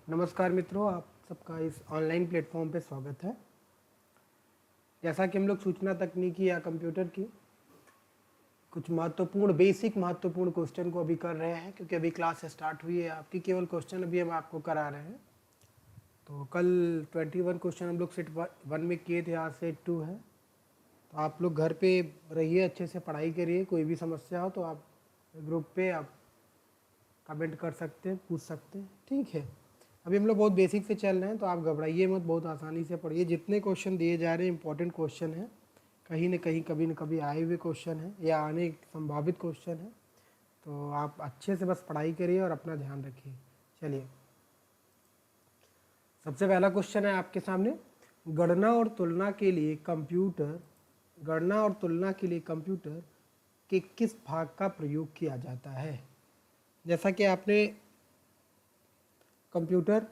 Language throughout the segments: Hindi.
नमस्कार मित्रों, आप सबका इस ऑनलाइन प्लेटफॉर्म पे स्वागत है। जैसा कि हम लोग सूचना तकनीकी या कंप्यूटर की कुछ बेसिक महत्वपूर्ण क्वेश्चन को अभी कर रहे हैं, क्योंकि अभी क्लास स्टार्ट हुई है आपकी। केवल क्वेश्चन अभी हम आपको करा रहे हैं। तो कल 21 क्वेश्चन हम लोग सेट 1 में किए थे, आज सेट 2 है। तो आप लोग घर पे रहिए, अच्छे से पढ़ाई करिए। कोई भी समस्या हो तो आप ग्रुप पे आप कमेंट कर सकते हैं, पूछ सकते हैं, ठीक है। अभी हम लोग बहुत बेसिक से चल रहे हैं, तो आप घबराइए मत, बहुत आसानी से पढ़िए। जितने क्वेश्चन दिए जा रहे हैं इंपॉर्टेंट क्वेश्चन हैं, कहीं ना कहीं कभी न कभी आए हुए क्वेश्चन हैं या आने संभावित क्वेश्चन हैं। तो आप अच्छे से बस पढ़ाई करिए और अपना ध्यान रखिए। चलिए, सबसे पहला क्वेश्चन है आपके सामने। गणना और तुलना के लिए कंप्यूटर के किस भाग का प्रयोग किया जाता है? जैसा कि आपने कंप्यूटर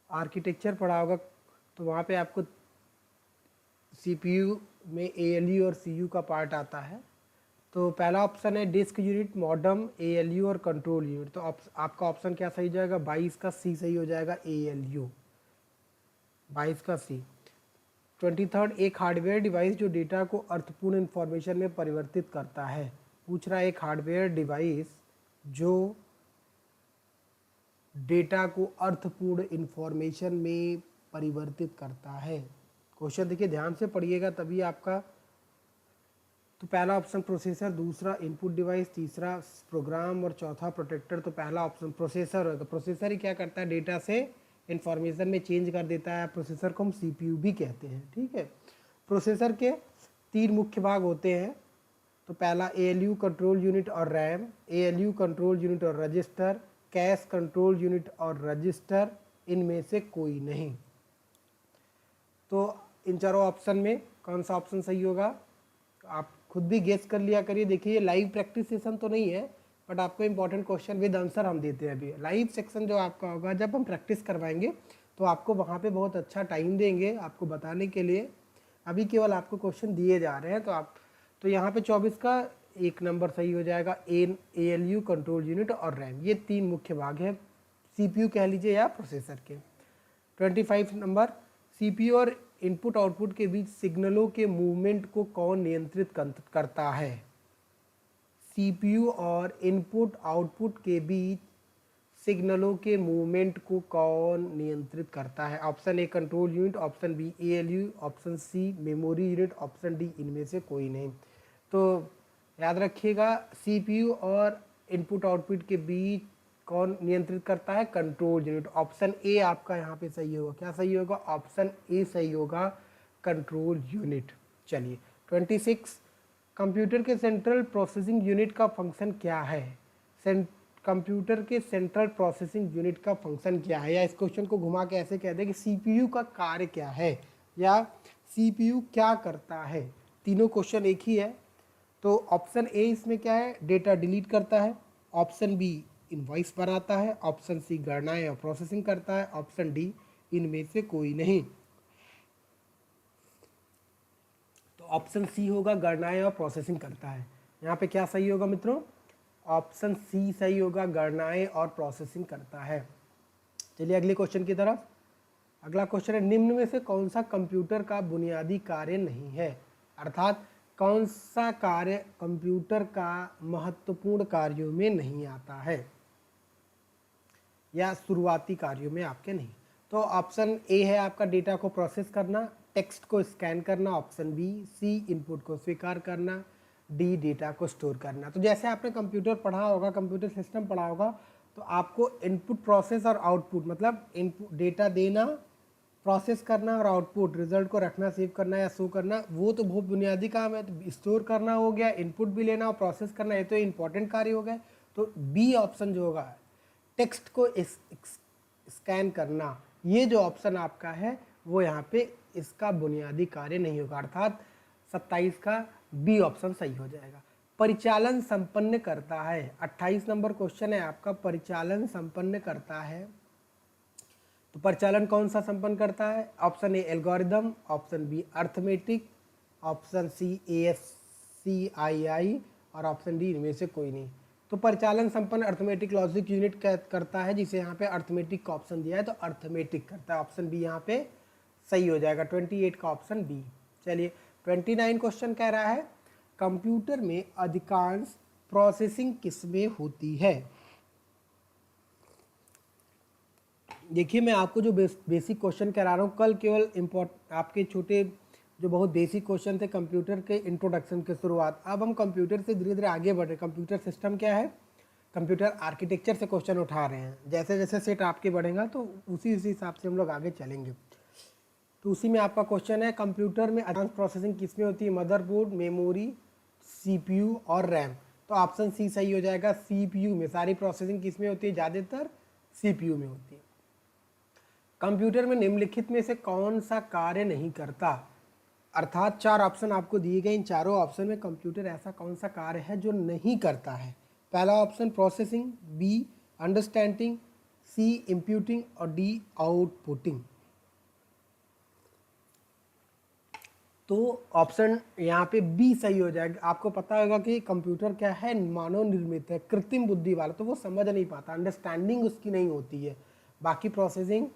आर्किटेक्चर पढ़ा होगा, तो वहाँ पे आपको सीपीयू में एएलयू और सीयू का पार्ट आता है। तो पहला ऑप्शन है डिस्क यूनिट, मॉडम, एएलयू और कंट्रोल यूनिट। तो आपका ऑप्शन क्या सही हो जाएगा? 22 का सी सही हो जाएगा, एएलयू 22 का सी। 23, एक हार्डवेयर डिवाइस जो डेटा को अर्थपूर्ण इंफॉर्मेशन में परिवर्तित करता है। पूछ रहा है एक हार्डवेयर डिवाइस जो डेटा को अर्थपूर्ण इंफॉर्मेशन में परिवर्तित करता है। क्वेश्चन देखिए, ध्यान से पढ़िएगा तभी आपका। तो पहला ऑप्शन प्रोसेसर, दूसरा इनपुट डिवाइस, तीसरा प्रोग्राम और चौथा प्रोटेक्टर। तो पहला ऑप्शन प्रोसेसर होगा। प्रोसेसर ही क्या करता है? डेटा से इंफॉर्मेशन में चेंज कर देता है। प्रोसेसर को हम सीपीयू भी कहते हैं, ठीक है। प्रोसेसर के 3 मुख्य भाग होते हैं। तो पहला एएलयू कंट्रोल यूनिट और रैम, एएलयू कंट्रोल यूनिट और रजिस्टर, कैश कंट्रोल यूनिट और रजिस्टर, इनमें से कोई नहीं। तो इन चारों ऑप्शन में कौन सा ऑप्शन सही होगा? आप खुद भी गेस कर लिया करिए। देखिए, ये लाइव प्रैक्टिस सेशन तो नहीं है, बट आपको इंपॉर्टेंट क्वेश्चन विद आंसर हम देते हैं। अभी लाइव सेक्शन जो आपका होगा, जब हम प्रैक्टिस करवाएंगे तो आपको वहाँ पे बहुत अच्छा टाइम देंगे आपको बताने के लिए। अभी केवल आपको क्वेश्चन दिए जा रहे हैं। तो यहाँ पे 24 का 1 नंबर सही हो जाएगा। एएलयू कंट्रोल यूनिट और रैम, ये 3 मुख्य भाग हैं सीपीयू कह लीजिए या प्रोसेसर के। 25 नंबर, सीपीयू और इनपुट आउटपुट के बीच सिग्नलों के मूवमेंट को कौन नियंत्रित करता है? सीपीयू और इनपुट आउटपुट के बीच सिग्नलों के मूवमेंट को कौन नियंत्रित करता है? Option A control unit, option B ALU, option C memory unit, option D इनमें से कोई नहीं। तो याद रखिएगा, सीपीयू और इनपुट आउटपुट के बीच कौन नियंत्रित करता है? Control unit. ऑप्शन ए आपका यहाँ पे सही होगा। क्या सही होगा? ऑप्शन ए सही होगा, कंट्रोल यूनिट। चलिए, 26, कंप्यूटर के सेंट्रल प्रोसेसिंग यूनिट का फंक्शन क्या है? कंप्यूटर के सेंट्रल प्रोसेसिंग यूनिट का फंक्शन क्या है? या इस क्वेश्चन को घुमा के ऐसे कह दे कि सीपीयू का कार्य क्या है, या सीपीयू क्या करता है। तीनों क्वेश्चन एक ही है। तो ऑप्शन ए इसमें क्या है? डेटा डिलीट करता है। ऑप्शन बी इनवॉइस बनाता है। ऑप्शन सी गणनाएं और प्रोसेसिंग करता है। ऑप्शन डी इनमें से कोई नहीं। तो ऑप्शन सी होगा, गणनाएं और प्रोसेसिंग करता है। यहाँ पे क्या सही होगा मित्रों? ऑप्शन सी सही होगा, गणनाएं और प्रोसेसिंग करता है। चलिए अगले क्वेश्चन की तरफ। अगला क्वेश्चन है, निम्न में से कौन सा कंप्यूटर का बुनियादी कार्य नहीं है? अर्थात कौन सा कार्य कंप्यूटर का महत्वपूर्ण कार्यों में नहीं आता है, या शुरुआती कार्यों में आपके नहीं। तो ऑप्शन ए है आपका डेटा को प्रोसेस करना, टेक्स्ट को स्कैन करना। ऑप्शन बी, सी इनपुट को स्वीकार करना, डी डेटा को स्टोर करना। तो जैसे आपने कंप्यूटर पढ़ा होगा, कंप्यूटर सिस्टम पढ़ा होगा, तो आपको इनपुट प्रोसेस और आउटपुट, मतलब इनपुट डेटा देना, प्रोसेस करना और आउटपुट रिजल्ट को रखना, सेव करना या शो करना, वो तो बहुत बुनियादी काम है। तो स्टोर करना हो गया, इनपुट भी लेना और प्रोसेस करना, ये तो इंपॉर्टेंट कार्य हो गए। तो बी ऑप्शन जो होगा, टेक्स्ट को स्कैन करना, ये जो ऑप्शन आपका है वो यहाँ पे इसका बुनियादी कार्य नहीं होगा। अर्थात 27 का बी ऑप्शन सही हो जाएगा। परिचालन संपन्न करता है, 28 नंबर क्वेश्चन है आपका, परिचालन संपन्न करता है। तो परिचालन कौन सा संपन्न करता है? Option A algorithm, option B arithmetic, option C ASCII और ऑप्शन डी इनमें से कोई नहीं। तो परिचालन संपन्न अर्थमेटिक लॉजिक यूनिट करता है, जिसे यहाँ पे अर्थमेटिक का ऑप्शन दिया है तो अर्थमेटिक करता है। ऑप्शन बी यहाँ पे सही हो जाएगा, 28 का ऑप्शन बी। चलिए 29 क्वेश्चन कह रहा है कंप्यूटर में अधिकांश प्रोसेसिंग किसमें होती है। देखिए मैं आपको जो बेसिक क्वेश्चन करा रहा हूँ, कल केवल आपके छोटे जो बहुत बेसिक क्वेश्चन थे कंप्यूटर के इंट्रोडक्शन के शुरुआत, अब हम कंप्यूटर से धीरे धीरे आगे बढ़ रहे। कंप्यूटर सिस्टम क्या है, कंप्यूटर आर्किटेक्चर से क्वेश्चन उठा रहे हैं। जैसे जैसे सेट आपके बढ़ेगा तो उसी हिसाब से हम लोग आगे चलेंगे। तो उसी में आपका क्वेश्चन है कंप्यूटर में अधिकांश प्रोसेसिंग किसमें होती है, मदरबोर्ड, मेमोरी, CPU और रैम। तो ऑप्शन सी सही हो जाएगा, CPU में सारी प्रोसेसिंग किसमें होती है, ज़्यादातर CPU में होती है। कंप्यूटर में निम्नलिखित में से कौन सा कार्य नहीं करता, अर्थात 4 ऑप्शन आपको दिए गए, इन चारों ऑप्शन में कंप्यूटर ऐसा कौन सा कार्य है जो नहीं करता है। पहला ऑप्शन प्रोसेसिंग, बी अंडरस्टैंडिंग, सी इंप्यूटिंग और डी आउटपुटिंग। तो ऑप्शन यहाँ पे बी सही हो जाएगा। आपको पता होगा कि कंप्यूटर क्या है, मानव निर्मित है, कृत्रिम बुद्धि वाला, तो वो समझ नहीं पाता, अंडरस्टैंडिंग उसकी नहीं होती है। बाकी प्रोसेसिंग,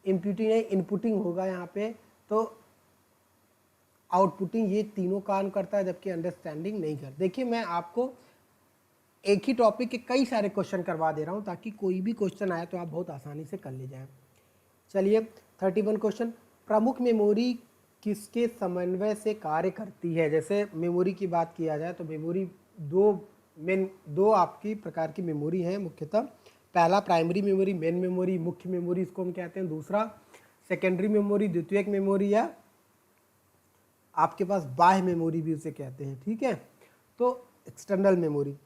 इंप्यूटिंग है, इनपुटिंग होगा यहाँ पे, तो आउटपुटिंग, ये तीनों काम करता है, जबकि अंडरस्टैंडिंग नहीं करता। देखिए मैं आपको एक ही टॉपिक के कई सारे क्वेश्चन करवा दे रहा हूँ ताकि कोई भी क्वेश्चन आए तो आप बहुत आसानी से कर ले जाएं। चलिए 31 क्वेश्चन, प्रमुख मेमोरी किसके समन्वय से कार्य करती है। जैसे मेमोरी की बात किया जाए तो मेमोरी दो आपकी प्रकार की मेमोरी है मुख्यतः। पहला प्राइमरी मेमोरी, मेन मेमोरी, मुख्य मेमोरी इसको हम कहते हैं। दूसरा सेकेंडरी मेमोरी, द्वितीयक मेमोरी, या आपके पास बाह्य मेमोरी भी उसे कहते हैं, ठीक है। तो एक्सटर्नल मेमोरी,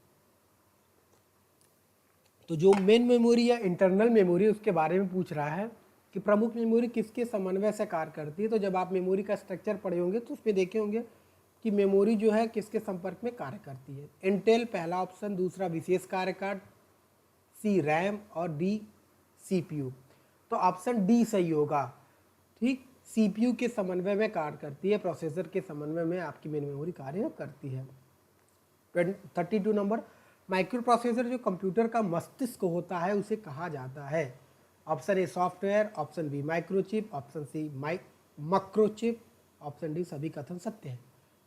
तो जो मेन मेमोरी या इंटरनल मेमोरी उसके बारे में पूछ रहा है कि प्रमुख मेमोरी किसके समन्वय से कार्य करती है। तो जब आप मेमोरी का स्ट्रक्चर पढ़े होंगे तो उसमें देखे होंगे कि मेमोरी जो है किसके संपर्क में कार्य करती है। इंटेल पहला ऑप्शन, दूसरा विशेष कार्य कार्ड, सी रैम और डी CPU। तो ऑप्शन डी सही होगा, ठीक। CPU के समन्वय में कार्य करती है, प्रोसेसर के समन्वय में आपकी मेन मेमोरी कार्य करती है। 32 नंबर, माइक्रो प्रोसेसर जो कंप्यूटर का मस्तिष्क होता है उसे कहा जाता है। Option A software, option B microchip, option C macrochip, option D सभी कथन सत्य है।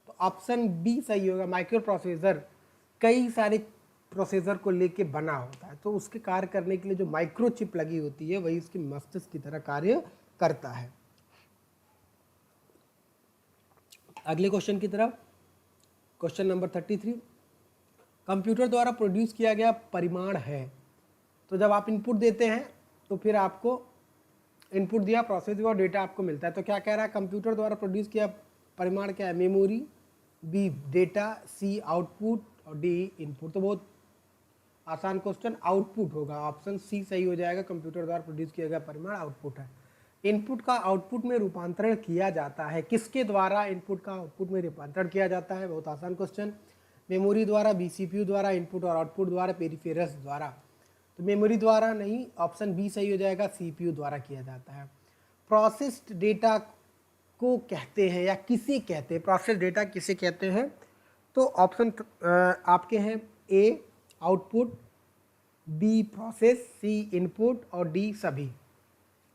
तो ऑप्शन बी सही होगा। माइक्रो प्रोसेसर कई सारे प्रोसेसर को लेके बना होता है, तो उसके कार्य करने के लिए जो माइक्रोचिप लगी होती है वही उसके मस्तिष्क की तरह कार्य करता है। अगले क्वेश्चन की तरफ, क्वेश्चन नंबर 33, कंप्यूटर द्वारा प्रोड्यूस किया गया परिमाण है। तो जब आप इनपुट देते हैं तो फिर आपको इनपुट दिया, प्रोसेस हुआ, डेटा आपको मिलता है। तो क्या कह रहा है, कंप्यूटर द्वारा प्रोड्यूस किया परिमाण क्या है, मेमोरी, बी डेटा, सी आउटपुट और डी इनपुट। तो बहुत आसान क्वेश्चन, आउटपुट होगा, ऑप्शन सी सही हो जाएगा। कंप्यूटर द्वारा प्रोड्यूस किया गया परिमाण आउटपुट है। इनपुट का आउटपुट में रूपांतरण किया जाता है, किसके द्वारा इनपुट का आउटपुट में रूपांतरण किया जाता है, बहुत आसान क्वेश्चन। मेमोरी द्वारा, CPU द्वारा, इनपुट और आउटपुट द्वारा, पेरिफेरल्स द्वारा। तो मेमोरी द्वारा नहीं, ऑप्शन बी सही हो जाएगा, CPU द्वारा किया जाता है। प्रोसेस्ड डेटा को कहते हैं या किसे कहते हैं, प्रोसेस डेटा किसे कहते हैं। तो ऑप्शन आपके हैं A output, B process, C input और डी सभी।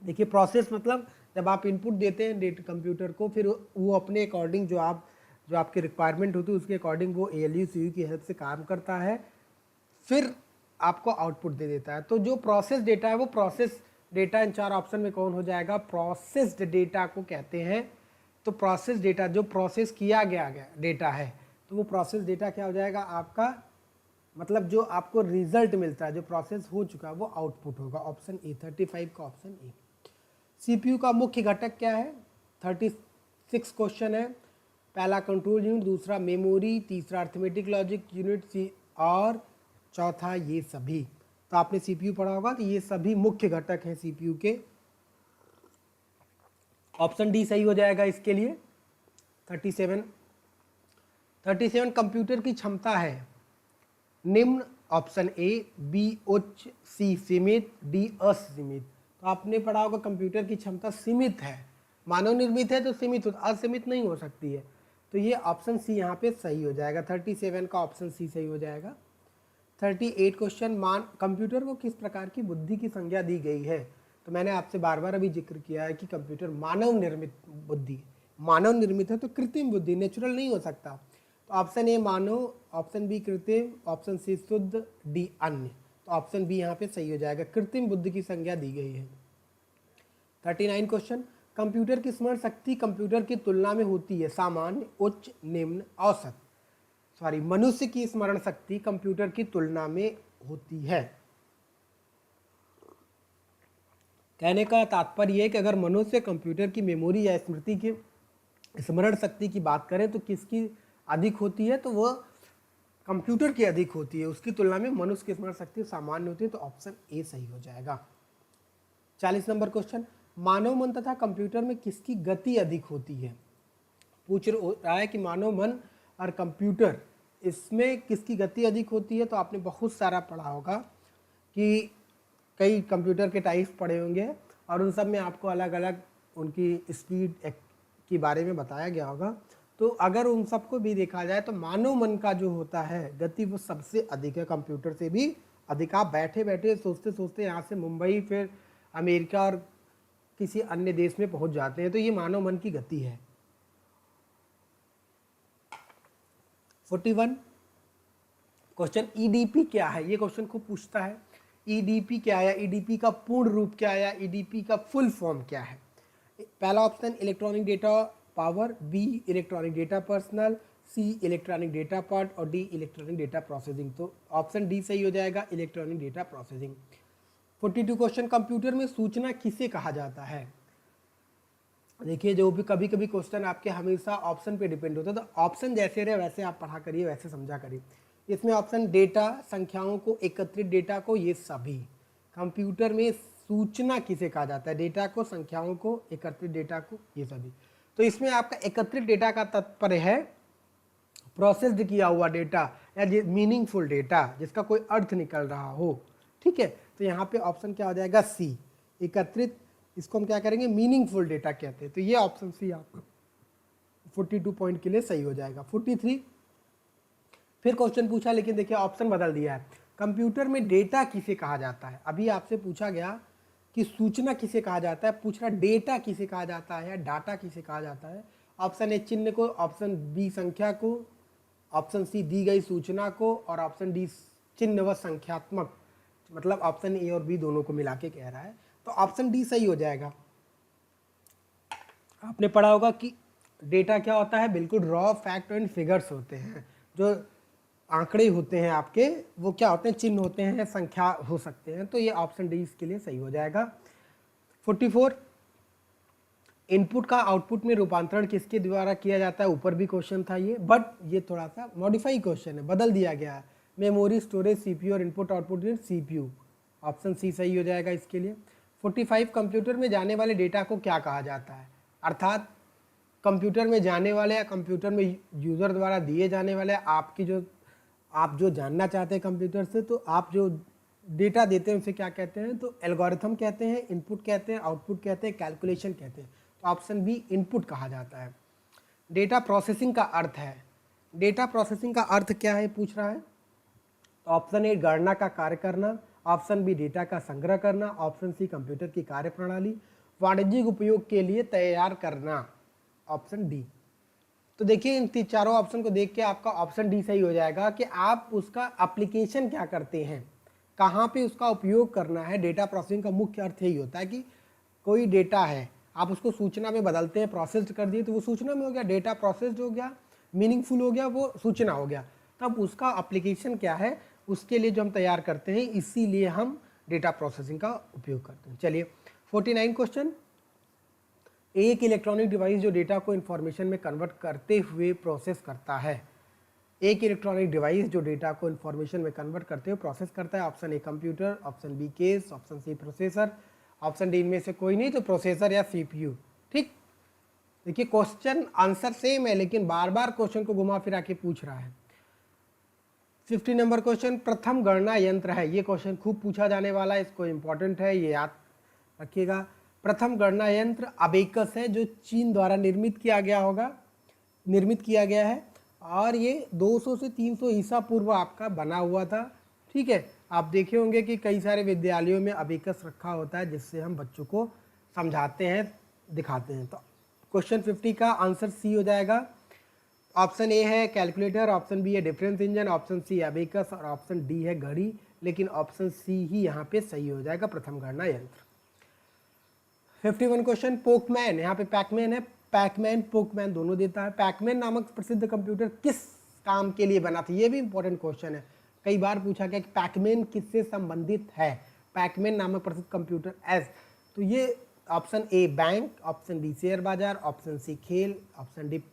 देखिए प्रोसेस मतलब जब आप इनपुट देते हैं डेटा कंप्यूटर को, फिर वो अपने अकॉर्डिंग जो आपकी रिक्वायरमेंट होती है उसके अकॉर्डिंग वो ALU CU की हेल्प से काम करता है, फिर आपको आउटपुट दे देता है। तो जो प्रोसेस डेटा है वो प्रोसेस डेटा, इन 4 ऑप्शन में कौन हो जाएगा, प्रोसेस्ड डेटा को कहते हैं। तो प्रोसेस डेटा जो प्रोसेस किया गया डेटा है, तो वो प्रोसेस डेटा क्या हो जाएगा आपका, मतलब जो आपको रिजल्ट मिलता है, जो प्रोसेस हो चुका है वो आउटपुट होगा। ऑप्शन ए, 35 का ऑप्शन ए। CPU का मुख्य घटक क्या है, 36 क्वेश्चन है। पहला कंट्रोल यूनिट, दूसरा मेमोरी, तीसरा अर्थमेटिक लॉजिक यूनिट और चौथा ये सभी। तो आपने CPU पढ़ा होगा कि ये सभी मुख्य घटक हैं CPU के। ऑप्शन डी सही हो जाएगा इसके लिए। 37 कंप्यूटर की क्षमता है निम्न, ऑप्शन ए बी उच्च, सी सीमित, डी असीमित। तो आपने पढ़ा होगा कंप्यूटर की क्षमता सीमित है, मानव निर्मित है तो सीमित हो, असीमित नहीं हो सकती है। तो ये ऑप्शन सी यहाँ पे सही हो जाएगा। 37 का ऑप्शन सी सही हो जाएगा। 38 क्वेश्चन, कंप्यूटर को किस प्रकार की बुद्धि की संज्ञा दी गई है? तो मैंने आपसे बार बार अभी जिक्र किया है कि कंप्यूटर मानव निर्मित बुद्धि, मानव निर्मित है तो कृत्रिम बुद्धि, नेचुरल नहीं हो सकता। तो ऑप्शन ए मानव, ऑप्शन बी कृत्रिम, ऑप्शन सी शुद्ध, डी अन्य। तो ऑप्शन बी यहाँ पे सही हो जाएगा, कृत्रिम बुद्धि की संज्ञा दी गई है। 39 क्वेश्चन, कंप्यूटर की स्मरण शक्ति कंप्यूटर की तुलना में होती है सामान्य, उच्च, निम्न, औसत। मनुष्य की स्मरण शक्ति कंप्यूटर की तुलना में होती है। कहने का तात्पर्य है कि अगर मनुष्य कंप्यूटर की मेमोरी या स्मृति की स्मरण शक्ति की बात करें तो किसकी अधिक होती है? तो वह कंप्यूटर की अधिक होती है, उसकी तुलना में मनुष्य की स्मरण शक्ति सामान्य होती है। तो ऑप्शन ए सही हो जाएगा। 40 नंबर क्वेश्चन, मानव मन तथा कंप्यूटर में किसकी गति अधिक होती है? पूछ रहा है कि मानव मन और कंप्यूटर इसमें किसकी गति अधिक होती है। तो आपने बहुत सारा पढ़ा होगा कि कई कंप्यूटर के टाइप्स पढ़े होंगे और उन सब में आपको अलग अलग उनकी स्पीड के बारे में बताया गया होगा। तो अगर उन सबको भी देखा जाए तो मानव मन का जो होता है गति वो सबसे अधिक है, कंप्यूटर से भी अधिक। आप बैठे बैठे सोचते सोचते यहाँ से मुंबई फिर अमेरिका और किसी अन्य देश में पहुँच जाते हैं, तो ये मानव मन की गति है। 41 क्वेश्चन, ईडीपी क्या है? ये क्वेश्चन खूब पूछता है। ईडीपी क्या है? ईडीपी का पूर्ण रूप क्या है? ईडीपी का फुल फॉर्म क्या है? पहला option electronic data power, B electronic data personal, C electronic data part और डी इलेक्ट्रॉनिक डेटा प्रोसेसिंग। तो ऑप्शन डी सही हो जाएगा, electronic data processing. 42 question, computer में सूचना किसे कहा जाता है? देखिए जो भी कभी कभी क्वेश्चन आपके हमेशा ऑप्शन पे डिपेंड होता है, तो ऑप्शन जैसे रहे वैसे आप पढ़ा करिए, वैसे समझा करिए। इसमें ऑप्शन डेटा, संख्याओं को, एकत्रित डेटा को, ये सभी। कंप्यूटर में सूचना किसे कहा जाता है? डेटा को, संख्याओं को, एकत्रित डेटा को, ये सभी। तो इसमें आपका एकत्रित डेटा का तात्पर्य है प्रोसेस्ड किया हुआ डेटा या मीनिंगफुल डेटा जिसका कोई अर्थ निकल रहा हो, ठीक है। तो यहाँ पे ऑप्शन क्या हो जाएगा? सी, एकत्रित, इसको हम क्या करेंगे? मीनिंगफुल डेटा कहते हैं। तो ये ऑप्शन सी आपका 42 पॉइंट के लिए सही हो जाएगा। 43 फिर क्वेश्चन पूछा, लेकिन देखिए ऑप्शन बदल दिया है। कंप्यूटर में डेटा किसे कहा जाता है? अभी आपसे पूछा गया कि सूचना किसे कहा जाता है, पूछ रहा डेटा किसे कहा जाता है या डाटा किसे कहा जाता है। ऑप्शन ए चिन्ह को, ऑप्शन बी संख्या को, ऑप्शन सी दी गई सूचना को और ऑप्शन डी चिन्ह व संख्यात्मक, मतलब ऑप्शन ए और बी दोनों को मिला के कह रहा है। तो ऑप्शन डी सही हो जाएगा। आपने पढ़ा होगा कि डेटा क्या होता है? बिल्कुल रॉ फैक्ट एंड फिगर्स होते हैं, जो आंकड़े होते हैं आपके, वो क्या होते हैं? चिन्ह होते हैं, संख्या हो सकते हैं। तो ये ऑप्शन डी इसके लिए सही हो जाएगा। 44 इनपुट का आउटपुट में रूपांतरण किसके द्वारा किया जाता है? ऊपर भी क्वेश्चन था ये, बट ये थोड़ा सा मॉडिफाई क्वेश्चन है, बदल दिया गया है। मेमोरी, स्टोरेज, सीपीयू और इनपुट आउटपुट में सीपीयू। ऑप्शन सी सही हो जाएगा इसके लिए। 45 कंप्यूटर में जाने वाले डेटा को क्या कहा जाता है? अर्थात कंप्यूटर में जाने वाले या कंप्यूटर में यूज़र द्वारा दिए जाने वाले आप जो जानना चाहते हैं कंप्यूटर से, तो आप जो डेटा देते हैं उसे क्या कहते हैं? तो एल्गोरिथम कहते हैं, इनपुट कहते हैं, आउटपुट कहते हैं, कैलकुलेशन कहते हैं। तो ऑप्शन बी इनपुट कहा जाता है। डेटा प्रोसेसिंग का अर्थ है, डेटा प्रोसेसिंग का अर्थ क्या है पूछ रहा है। तो ऑप्शन ए गणना का कार्य करना, ऑप्शन बी डेटा का संग्रह करना, ऑप्शन सी कंप्यूटर की कार्यप्रणाली वाणिज्यिक उपयोग के लिए तैयार करना, ऑप्शन डी। तो देखिए इन चारों ऑप्शन को देख के आपका ऑप्शन डी सही हो जाएगा कि आप उसका एप्लीकेशन क्या करते हैं, कहाँ पे उसका उपयोग करना है। डेटा प्रोसेसिंग का मुख्य अर्थ यही होता है कि कोई डेटा है, आप उसको सूचना में बदलते हैं, प्रोसेस्ड कर दिए तो वो सूचना में हो गया, डेटा प्रोसेस्ड हो गया, मीनिंगफुल हो गया, वो सूचना हो गया। तब उसका एप्लीकेशन क्या है, उसके लिए जो हम तैयार करते हैं, इसीलिए हम डेटा प्रोसेसिंग का उपयोग करते हैं। चलिए 49 क्वेश्चन, एक इलेक्ट्रॉनिक डिवाइस जो डेटा को इंफॉर्मेशन में कन्वर्ट करते हुए प्रोसेस करता है। एक इलेक्ट्रॉनिक डिवाइस जो डेटा को इंफॉर्मेशन में कन्वर्ट करते हुए प्रोसेस करता है। Option A computer, option B case, option C processor, option D इनमें से कोई नहीं, तो प्रोसेसर या सीपीयू। ठीक, देखिए क्वेश्चन आंसर सेम है लेकिन बार बार क्वेश्चन को घुमा फिरा के पूछ रहा है। 50 नंबर क्वेश्चन, प्रथम गणना यंत्र है। ये क्वेश्चन खूब पूछा जाने वाला है, इसको इंपॉर्टेंट है, ये याद रखिएगा। प्रथम गणना यंत्र अबेकस है, जो चीन द्वारा निर्मित किया गया है और ये 200 से 300 ईसा पूर्व आपका बना हुआ था। ठीक है, आप देखे होंगे कि कई सारे विद्यालयों में अबेकस रखा होता है जिससे हम बच्चों को समझाते हैं, दिखाते हैं। तो क्वेश्चन 50 का आंसर सी हो जाएगा। ऑप्शन ए है कैलकुलेटर, ऑप्शन बी है difference engine, option C abacus और ऑप्शन डी है घड़ी, लेकिन ऑप्शन सी ही यहाँ पे सही हो जाएगा, प्रथम गणना यंत्र। 51 क्वेश्चन पोकमैन, यहाँ पे पैकमैन है, पैकमैन पोकमैन दोनों देता है। पैकमैन नामक प्रसिद्ध कंप्यूटर किस काम के लिए बना था, ये भी इंपॉर्टेंट क्वेश्चन है, कई बार पूछा गया कि पैकमैन किससे संबंधित है, पैकमैन नामक प्रसिद्ध कंप्यूटर एस, तो ये option A bank, option B share बाजार, ऑप्शन सी खेल, ऑप्शन डी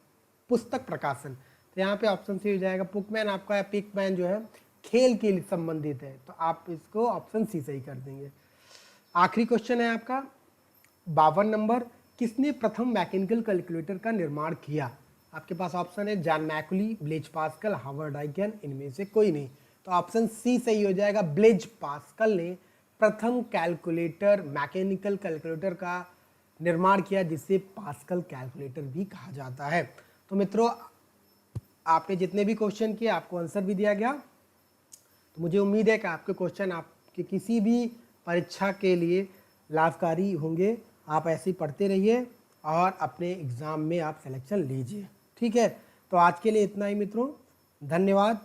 पुस्तक प्रकाशन। तो यहाँ पे ऑप्शन सी हो जाएगा पुकमैन, आपका पिकमैन जो है खेल के लिए संबंधित है, तो आप इसको ऑप्शन सी सही कर देंगे। आखिरी क्वेश्चन है आपका 52 नंबर, किसने प्रथम मैकेनिकल कैलकुलेटर का निर्माण किया। आपके पास ऑप्शन है John Mauchly, Blaise Pascal, Howard Aiken, इनमें से कोई नहीं, तो ऑप्शन सी सही हो जाएगा। ब्लेज पास्कल ने प्रथम कैलकुलेटर, मैकेनिकल कैलकुलेटर का निर्माण किया, जिसे पास्कल कैलकुलेटर भी कहा जाता है। तो मित्रों, आपने जितने भी क्वेश्चन किए आपको आंसर भी दिया गया, तो मुझे उम्मीद है कि आपके क्वेश्चन आपके किसी भी परीक्षा के लिए लाभकारी होंगे। आप ऐसे ही पढ़ते रहिए और अपने एग्ज़ाम में आप सिलेक्शन लीजिए। ठीक है, तो आज के लिए इतना ही मित्रों, धन्यवाद।